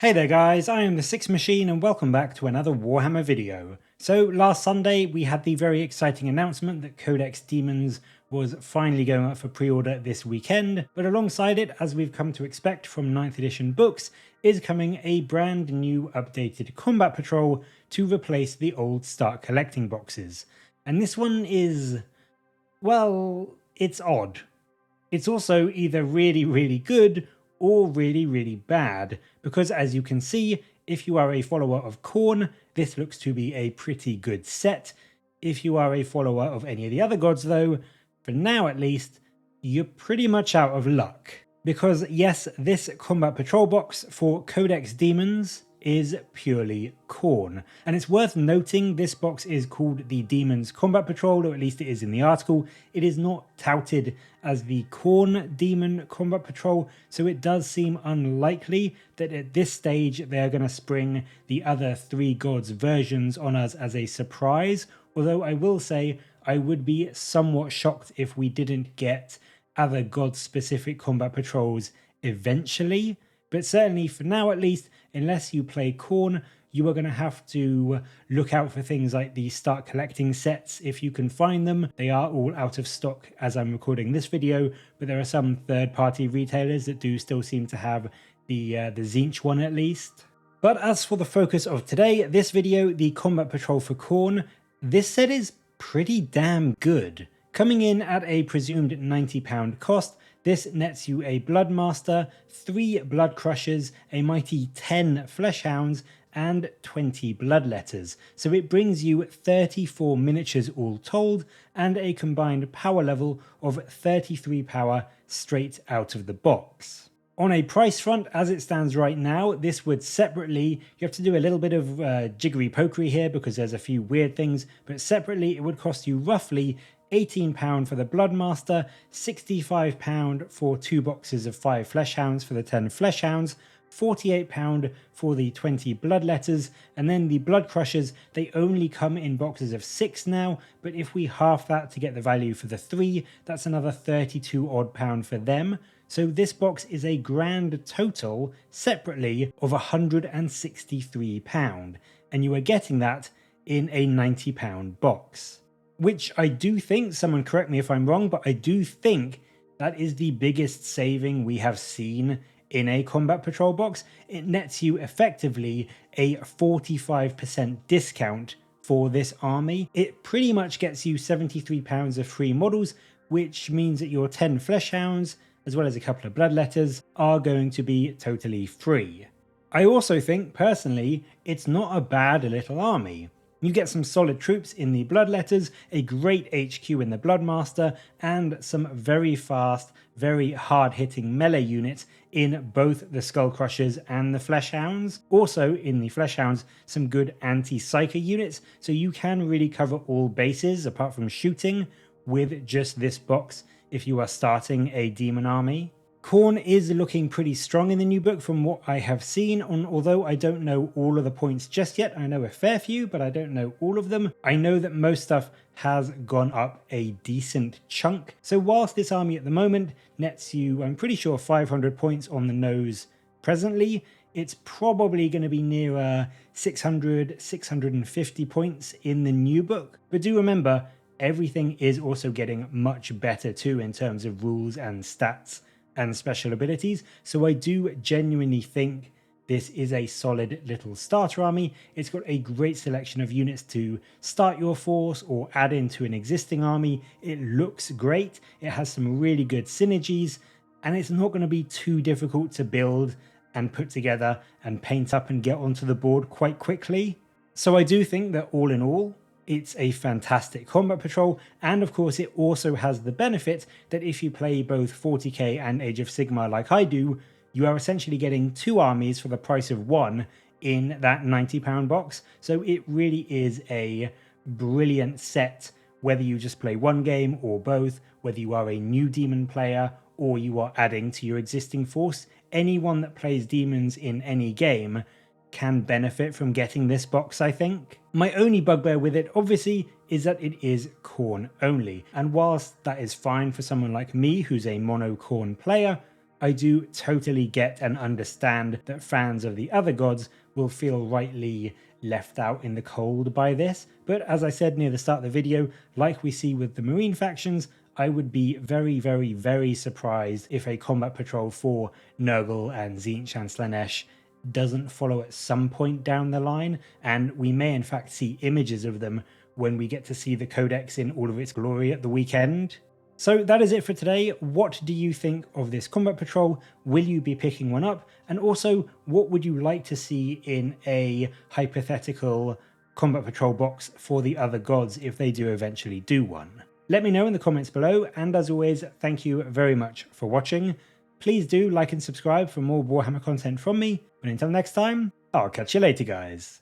Hey there guys, I am the Six Machine and welcome back to another Warhammer video. So last Sunday we had the very exciting announcement that Codex Daemons was finally going up for pre-order this weekend, but alongside it, as we've come to expect from 9th edition books, is coming a brand new updated combat patrol to replace the old start collecting boxes. And this one is, well, it's odd. It's also either really good or really bad, because as you can see, if you are a follower of Khorne, this looks to be a pretty good set. If you are a follower of any of the other gods though, for now at least, you're pretty much out of luck. Because yes, this combat patrol box for Codex Daemons is purely Khorne. And it's worth noting this box is called the Demons Combat Patrol, or at least it is in the article. It is not touted as the Khorne Demon Combat Patrol, so it does seem unlikely that at this stage they're going to spring the other three gods versions on us as a surprise. Although I will say I would be somewhat shocked if we didn't get other god specific combat patrols eventually. But certainly for now at least, unless you play Khorne, you are going to have to look out for things like the start collecting sets if you can find them. They are all out of stock as I'm recording this video, but there are some third-party retailers that do still seem to have the Tzeentch one at least. But as for the focus of today, this video, the Combat Patrol for Khorne, this set is pretty damn good. Coming in at a presumed £90 cost, this nets you a Bloodmaster, 3 Blood Crushers, a mighty 10 Fleshhounds, and 20 Bloodletters. So it brings you 34 miniatures all told, and a combined power level of 33 power straight out of the box. On a price front, as it stands right now, this would separately, you have to do a little bit of jiggery pokery here because there's a few weird things, but separately it would cost you roughly £18 for the Bloodmaster, £65 for 2 boxes of 5 Fleshhounds for the 10 Fleshhounds, £48 for the 20 Bloodletters, and then the Blood Crushers, they only come in boxes of 6 now, but if we half that to get the value for the 3, that's another £32 odd for them. So this box is a grand total, separately, of £163, and you are getting that in a £90 box. Which I do think, someone correct me if I'm wrong, but I do think that is the biggest saving we have seen in a combat patrol box. It nets you effectively a 45% discount for this army. It pretty much gets you £73 of free models, which means that your 10 Fleshhounds, as well as a couple of Bloodletters, are going to be totally free. I also think, personally, it's not a bad little army. You get some solid troops in the Bloodletters, a great HQ in the Bloodmaster, and some very fast, very hard-hitting melee units in both the Skullcrushers and the Fleshhounds. Also in the Fleshhounds, some good anti-psyker units, so you can really cover all bases apart from shooting with just this box if you are starting a demon army. Khorne is looking pretty strong in the new book from what I have seen, although I don't know all of the points just yet. I know a fair few, but I don't know all of them. I know that most stuff has gone up a decent chunk. So whilst this army at the moment nets you, I'm pretty sure, 500 points on the nose presently, it's probably going to be nearer 600, 650 points in the new book. But do remember, everything is also getting much better too in terms of rules and stats and special abilities, so I do genuinely think this is a solid little starter army. It's got a great selection of units to start your force or add into an existing army. It looks great, it has some really good synergies, and it's not going to be too difficult to build and put together and paint up and get onto the board quite quickly. So I do think that all in all, it's a fantastic combat patrol, and of course it also has the benefit that if you play both 40k and Age of Sigmar like I do, you are essentially getting 2 armies for the price of 1 in that £90 box. So it really is a brilliant set, whether you just play one game or both, whether you are a new demon player or you are adding to your existing force. Anyone that plays demons in any game can benefit from getting this box, I think. My only bugbear with it, obviously, is that it is Khorne only, and whilst that is fine for someone like me who's a mono Khorne player, I do totally get and understand that fans of the other gods will feel rightly left out in the cold by this, but as I said near the start of the video, like we see with the Marine factions, I would be very, very, very surprised if a combat patrol for Nurgle and Tzeentch and Slaanesh doesn't follow at some point down the line, and we may in fact see images of them when we get to see the Codex in all of its glory at the weekend. So that is it for today. What do you think of this combat patrol? Will you be picking one up? And also, what would you like to see in a hypothetical combat patrol box for the other gods if they do eventually do one? Let me know in the comments below, and as always, thank you very much for watching. Please do like and subscribe for more Warhammer content from me, but until next time, I'll catch you later, guys.